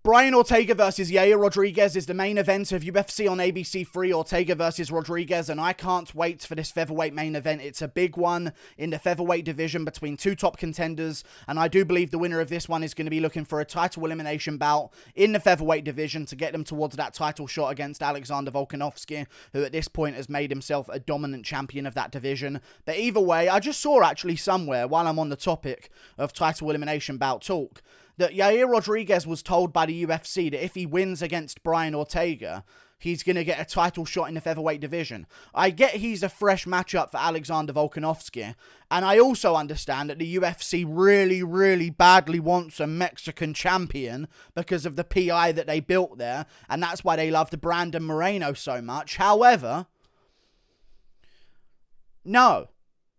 Brian Ortega versus Yair Rodriguez is the main event of UFC on ABC3, Ortega versus Rodriguez, and I can't wait for this featherweight main event. It's a big one in the featherweight division between two top contenders, and I do believe the winner of this one is going to be looking for a title elimination bout in the featherweight division to get them towards that title shot against Alexander Volkanovski, who at this point has made himself a dominant champion of that division. But either way, I just saw actually somewhere, while I'm on the topic of title elimination bout talk, that Yair Rodriguez was told by the UFC that if he wins against Brian Ortega, he's going to get a title shot in the featherweight division. I get he's a fresh matchup for Alexander Volkanovski, and I also understand that the UFC really, really badly wants a Mexican champion because of the PI that they built there, and that's why they loved Brandon Moreno so much. However, no,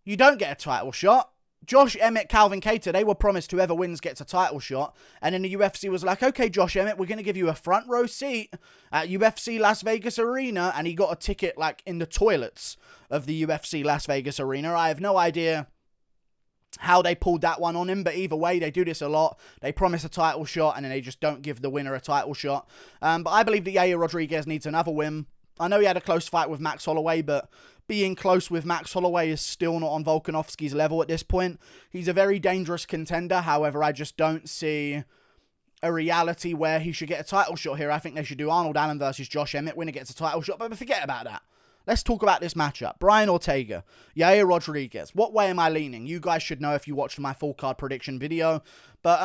you don't get a title shot. Josh Emmett, Calvin Kattar, they were promised whoever wins gets a title shot. And then the UFC was like, okay, Josh Emmett, we're going to give you a front row seat at UFC Las Vegas Arena. And he got a ticket like in the toilets of the UFC Las Vegas Arena. I have no idea how they pulled that one on him, but either way, they do this a lot. They promise a title shot and then they just don't give the winner a title shot. But I believe that Yair Rodriguez needs another win. I know he had a close fight with Max Holloway, but being close with Max Holloway is still not on Volkanovski's level at this point. He's a very dangerous contender. However, I just don't see a reality where he should get a title shot here. I think they should do Arnold Allen versus Josh Emmett. Winner gets a title shot, but forget about that. Let's talk about this matchup. Brian Ortega, Yair Rodriguez. What way am I leaning? You guys should know if you watched my full card prediction video. But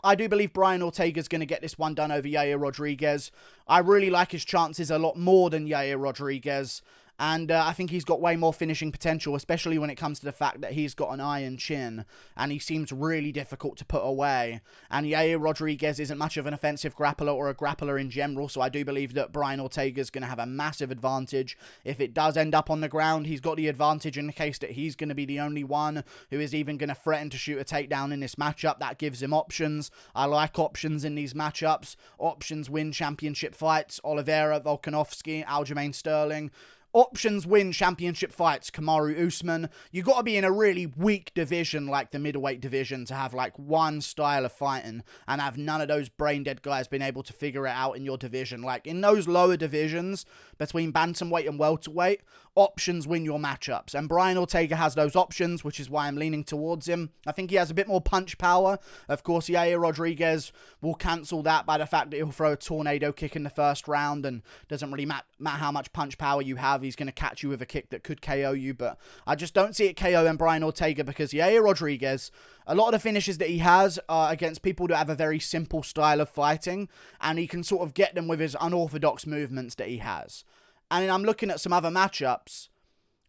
I do believe Brian Ortega's going to get this one done over Yair Rodriguez. I really like his chances a lot more than Yair Rodriguez. And I think he's got way more finishing potential, especially when it comes to the fact that he's got an iron chin and he seems really difficult to put away. And Yair Rodriguez isn't much of an offensive grappler or a grappler in general, so I do believe that Brian Ortega is going to have a massive advantage. If it does end up on the ground, he's got the advantage in the case that he's going to be the only one who is even going to threaten to shoot a takedown in this matchup. That gives him options. I like options in these matchups. Options win championship fights. Oliveira, Volkanovski, Aljamain Sterling. Options win championship fights, Kamaru Usman. You got to be in a really weak division like the middleweight division to have like one style of fighting and have none of those brain dead guys been able to figure it out in your division. Like in those lower divisions between bantamweight and welterweight, options win your matchups. And Brian Ortega has those options, which is why I'm leaning towards him. I think he has a bit more punch power. Of course, Yair Rodriguez will cancel that by the fact that he'll throw a tornado kick in the first round and doesn't really matter how much punch power you have. He's going to catch you with a kick that could KO you, but I just don't see it KOing Brian Ortega because Yair Rodriguez, a lot of the finishes that he has are against people that have a very simple style of fighting, and he can sort of get them with his unorthodox movements that he has. And I'm looking at some other matchups,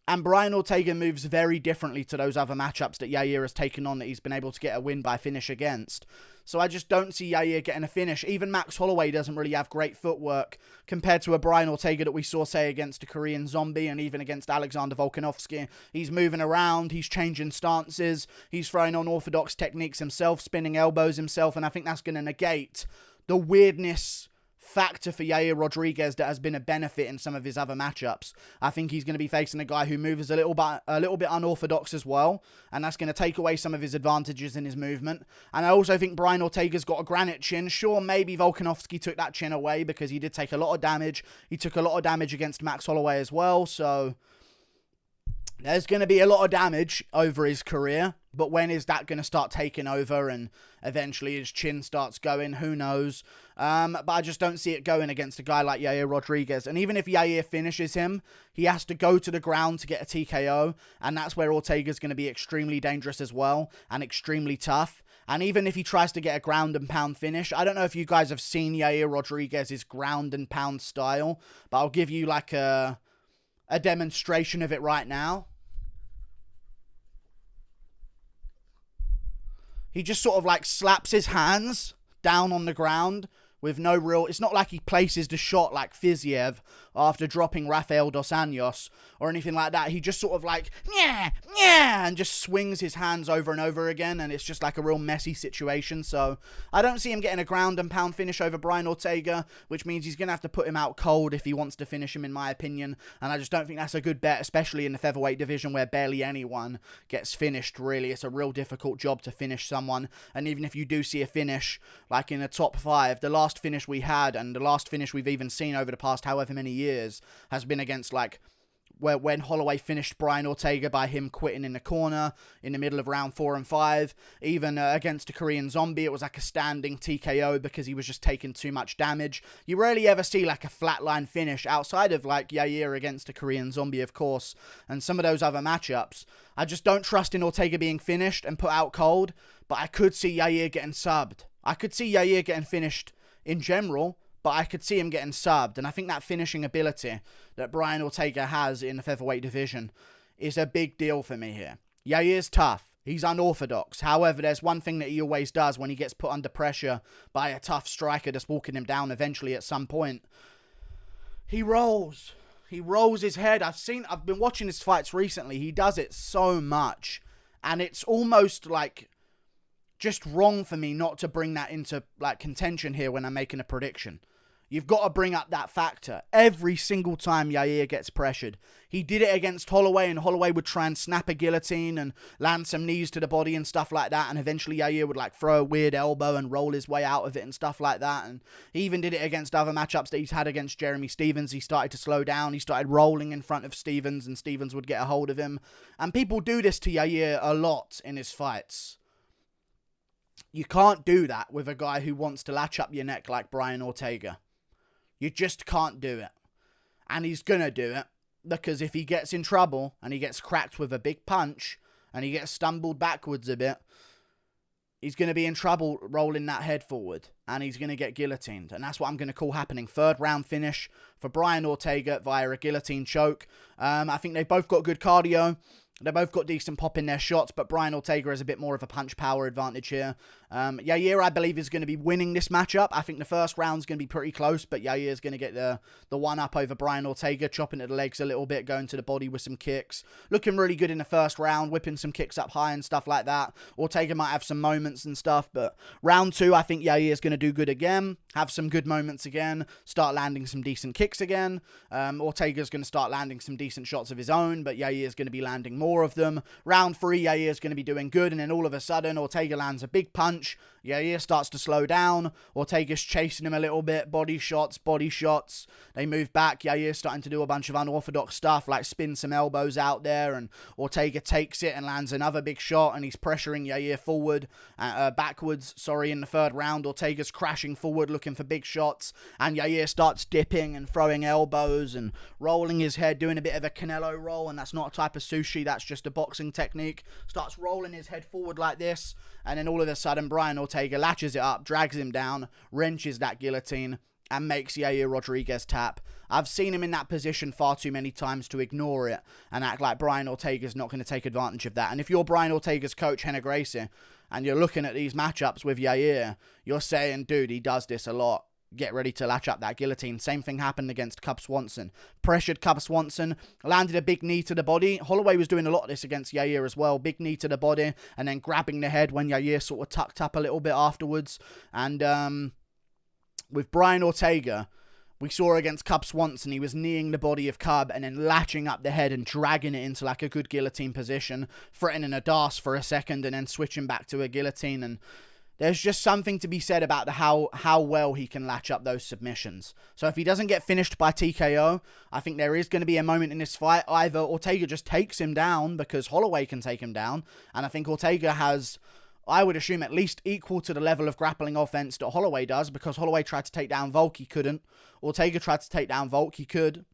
and Brian Ortega moves very differently to those other matchups that Yair has taken on that he's been able to get a win by finish against. So I just don't see Yair getting a finish. Even Max Holloway doesn't really have great footwork compared to a Brian Ortega that we saw, say, against a Korean Zombie and even against Alexander Volkanovski. He's moving around, he's changing stances, he's throwing unorthodox techniques himself, spinning elbows himself, and I think that's going to negate the weirdness factor for Yair Rodriguez that has been a benefit in some of his other matchups. I think he's going to be facing a guy who moves a little bit unorthodox as well, and that's going to take away some of his advantages in his movement. And I also think Brian Ortega's got a granite chin. Sure, maybe Volkanovski took that chin away because he did take a lot of damage. He took a lot of damage against Max Holloway as well, so there's going to be a lot of damage over his career, but when is that going to start taking over and eventually his chin starts going? Who knows? But I just don't see it going against a guy like Yair Rodriguez. And even if Yair finishes him, he has to go to the ground to get a TKO, and that's where Ortega's going to be extremely dangerous as well and extremely tough. And even if he tries to get a ground and pound finish, I don't know if you guys have seen Yair Rodriguez's ground and pound style, but I'll give you like a demonstration of it right now. He just sort of like slaps his hands down on the ground with no real... It's not like he places the shot like Fiziev after dropping Rafael dos Anjos or anything like that. He just sort of like, yeah, and just swings his hands over and over again, and it's just like a real messy situation. So I don't see him getting a ground and pound finish over Brian Ortega, which means he's going to have to put him out cold if he wants to finish him, in my opinion. And I just don't think that's a good bet, especially in the featherweight division where barely anyone gets finished, really. It's a real difficult job to finish someone. And even if you do see a finish, like in the top 5, the last finish we had, and the last finish we've even seen over the past however many years, has been against like when Holloway finished Brian Ortega by him quitting in the corner in the middle of round 4 and 5. Even against a Korean Zombie, it was like a standing TKO because he was just taking too much damage. You rarely ever see like a flatline finish outside of like Yair against a Korean Zombie, of course, and some of those other matchups. I just don't trust in Ortega being finished and put out cold, but I could see Yair getting subbed. I could see Yair getting finished in general, but I could see him getting subbed. And I think that finishing ability that Brian Ortega has in the featherweight division is a big deal for me here. Yair's tough. He's unorthodox. However, there's one thing that he always does when he gets put under pressure by a tough striker that's walking him down eventually at some point. He rolls. He rolls his head. I've been watching his fights recently. He does it so much. And it's almost like just wrong for me not to bring that into like contention here when I'm making a prediction. You've got to bring up that factor every single time Yair gets pressured. He did it against Holloway, and Holloway would try and snap a guillotine and land some knees to the body and stuff like that, and eventually Yair would like throw a weird elbow and roll his way out of it and stuff like that. And he even did it against other matchups that he's had against Jeremy Stephens. He started to slow down. He started rolling in front of Stephens, and Stephens would get a hold of him. And people do this to Yair a lot in his fights. You can't do that with a guy who wants to latch up your neck like Brian Ortega. You just can't do it. And he's going to do it because if he gets in trouble and he gets cracked with a big punch and he gets stumbled backwards a bit, he's going to be in trouble rolling that head forward and he's going to get guillotined. And that's what I'm going to call happening. 3rd round finish for Brian Ortega via a guillotine choke. I think they've both got good cardio. They both got decent pop in their shots, but Brian Ortega has a bit more of a punch power advantage here. Yair, I believe, is going to be winning this matchup. I think the first round's going to be pretty close, but Yair is going to get the one up over Brian Ortega, chopping at the legs a little bit, going to the body with some kicks. Looking really good in the first round, whipping some kicks up high and stuff like that. Ortega might have some moments and stuff, but round 2, I think Yair is going to do good again, have some good moments again, start landing some decent kicks again. Ortega's going to start landing some decent shots of his own, but Yair is going to be landing more of them. Round 3, Yair is going to be doing good, and then all of a sudden, Ortega lands a big punch. Yair starts to slow down. Ortega's chasing him a little bit. Body shots. They move back. Yair's starting to do a bunch of unorthodox stuff, like spin some elbows out there, and Ortega takes it and lands another big shot, and he's pressuring Yair backwards, in the 3rd round. Ortega's crashing forward, looking for big shots, and Yair starts dipping and throwing elbows and rolling his head, doing a bit of a Canelo roll, and that's not a type of sushi, that's just a boxing technique. Starts rolling his head forward like this, and then all of a sudden, Brian Ortega latches it up, drags him down, wrenches that guillotine, and makes Yair Rodriguez tap. I've seen him in that position far too many times to ignore it and act like Brian Ortega's not going to take advantage of that. And if you're Brian Ortega's coach, Henna Gracie, and you're looking at these matchups with Yair, you're saying, dude, he does this a lot. Get ready to latch up that guillotine. Same thing happened against Cub Swanson. Pressured Cub Swanson, landed a big knee to the body. Holloway was doing a lot of this against Yair as well. Big knee to the body, and then grabbing the head when Yair sort of tucked up a little bit afterwards. And with Brian Ortega, we saw against Cub Swanson, he was kneeing the body of Cub and then latching up the head and dragging it into like a good guillotine position, threatening a DAS for a second and then switching back to a guillotine. And there's just something to be said about how well he can latch up those submissions. So if he doesn't get finished by TKO, I think there is going to be a moment in this fight. Either Ortega just takes him down because Holloway can take him down. And I think Ortega has, I would assume, at least equal to the level of grappling offense that Holloway does, because Holloway tried to take down Volk, he couldn't. Ortega tried to take down Volk, he could.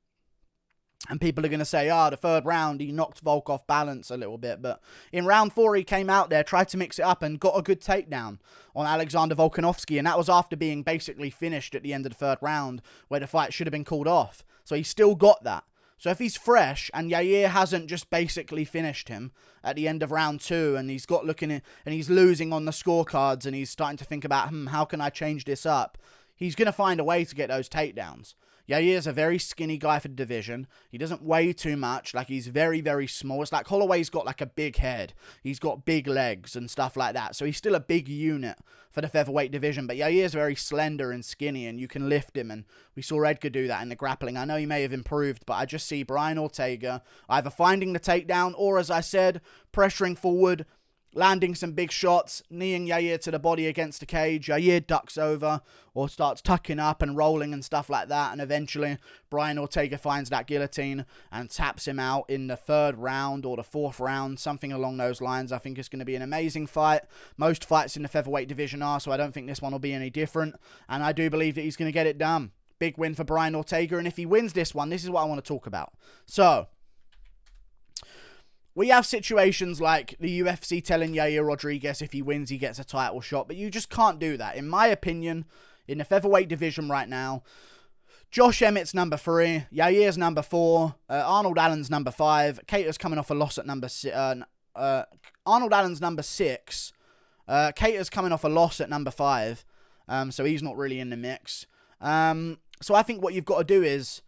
And people are going to say, the 3rd round, he knocked Volk off balance a little bit. But in round 4, he came out there, tried to mix it up, and got a good takedown on Alexander Volkanovski. And that was after being basically finished at the end of the 3rd round, where the fight should have been called off. So he still got that. So if he's fresh, and Yair hasn't just basically finished him at the end of round 2, and he's got looking at, and he's losing on the scorecards, and he's starting to think about, how can I change this up? He's going to find a way to get those takedowns. Yair's a very skinny guy for the division. He doesn't weigh too much. Like, he's very, very small. It's like Holloway's got like a big head. He's got big legs and stuff like that. So he's still a big unit for the featherweight division. But Yair's very slender and skinny, and you can lift him. And we saw Edgar do that in the grappling. I know he may have improved, but I just see Brian Ortega either finding the takedown or, as I said, pressuring forward, landing some big shots, kneeing Yair to the body against the cage. Yair ducks over or starts tucking up and rolling and stuff like that. And eventually, Brian Ortega finds that guillotine and taps him out in the 3rd round or the 4th round, something along those lines. I think it's going to be an amazing fight. Most fights in the featherweight division are, so I don't think this one will be any different. And I do believe that he's going to get it done. Big win for Brian Ortega. And if he wins this one, this is what I want to talk about. So, we have situations like the UFC telling Yair Rodriguez if he wins, he gets a title shot. But you just can't do that. In my opinion, in the featherweight division right now, Josh Emmett's number 3. Yair's number 4. Arnold Allen's number 5. Cater's coming off a loss at number 6. Arnold Allen's number 6. Cater's coming off a loss at number 5. So he's not really in the mix. So I think what you've got to do is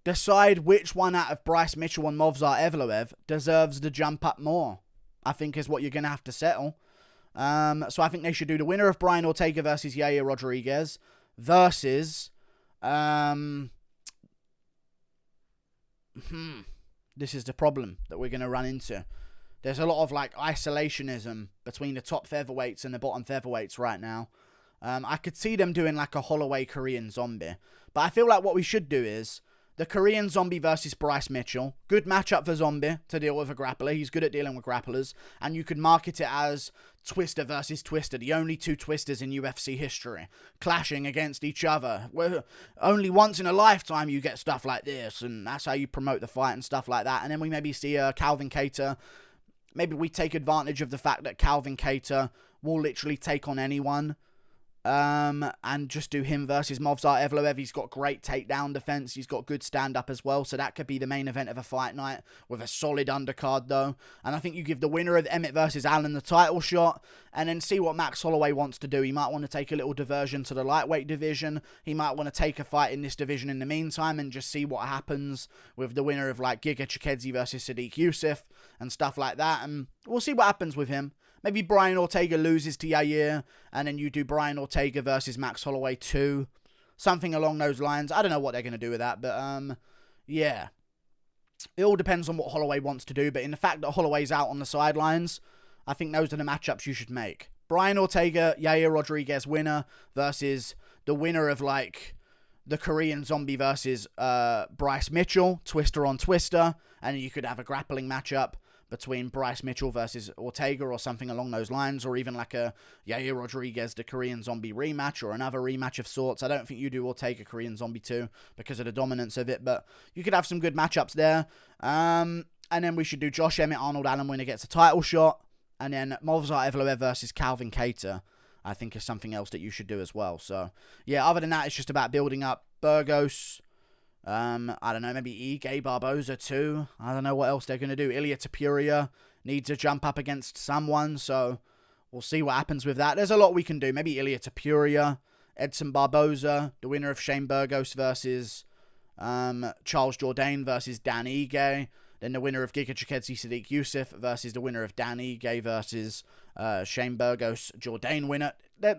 decide which one out of Bryce Mitchell and Movsar Evloev deserves the jump up more, I think is what you're going to have to settle. So I think they should do the winner of Brian Ortega versus Yair Rodriguez versus... This is the problem that we're going to run into. There's a lot of like isolationism between the top featherweights and the bottom featherweights right now. I could see them doing like a Holloway Korean Zombie. But I feel like what we should do is the Korean Zombie versus Bryce Mitchell. Good matchup for Zombie to deal with a grappler. He's good at dealing with grapplers. And you could market it as Twister versus Twister. The only 2 Twisters in UFC history. Clashing against each other. Only once in a lifetime you get stuff like this. And that's how you promote the fight and stuff like that. And then we maybe see Calvin Kattar. Maybe we take advantage of the fact that Calvin Kattar will literally take on anyone. And just do him versus Movsar Evloev. He's got great takedown defense. He's got good stand-up as well. So that could be the main event of a fight night with a solid undercard, though. And I think you give the winner of Emmett versus Allen the title shot and then see what Max Holloway wants to do. He might want to take a little diversion to the lightweight division. He might want to take a fight in this division in the meantime and just see what happens with the winner of like Giga Chikadze versus Sadiq Youssef and stuff like that. And we'll see what happens with him. Maybe Brian Ortega loses to Yair, and then you do Brian Ortega versus Max Holloway 2. Something along those lines. I don't know what they're going to do with that, but, yeah. It all depends on what Holloway wants to do, but in the fact that Holloway's out on the sidelines, I think those are the matchups you should make. Brian Ortega, Yair Rodriguez winner versus the winner of, like, the Korean Zombie versus Bryce Mitchell, Twister on Twister, and you could have a grappling matchup between Bryce Mitchell versus Ortega or something along those lines, or even like a Yair Rodriguez, the Korean Zombie rematch, or another rematch of sorts. I don't think you do Ortega Korean Zombie 2 because of the dominance of it, but you could have some good matchups there. And then we should do Josh Emmett, Arnold Allen winner gets a title shot, and then Movsar Evloev versus Calvin Kattar, I think is something else that you should do as well. So, yeah, other than that, it's just about building up Burgos. I don't know, maybe Ige Barboza too. I don't know what else they're going to do. Ilia Topuria needs to jump up against someone, so we'll see what happens with that. There's a lot we can do. Maybe Ilia Topuria, Edson Barboza, the winner of Shane Burgos versus Charles Jourdain versus Dan Ige. Then the winner of Giga Chikadze Sadiq Youssef versus the winner of Dan Ige versus Shane Burgos, Jourdain winner. The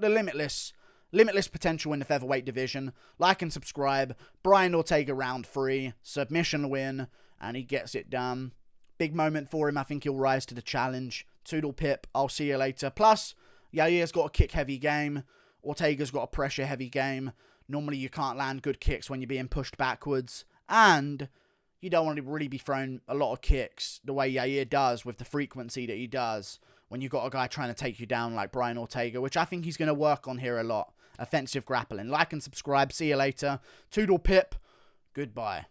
limitless potential in the featherweight division. Like and subscribe. Brian Ortega round 3. Submission win. And he gets it done. Big moment for him. I think he'll rise to the challenge. Toodle pip. I'll see you later. Plus, Yair's got a kick heavy game. Ortega's got a pressure heavy game. Normally you can't land good kicks when you're being pushed backwards. And you don't want to really be throwing a lot of kicks the way Yair does with the frequency that he does when you've got a guy trying to take you down like Brian Ortega, which I think he's going to work on here a lot. Offensive grappling. Like and subscribe. See you later. Toodle pip. Goodbye.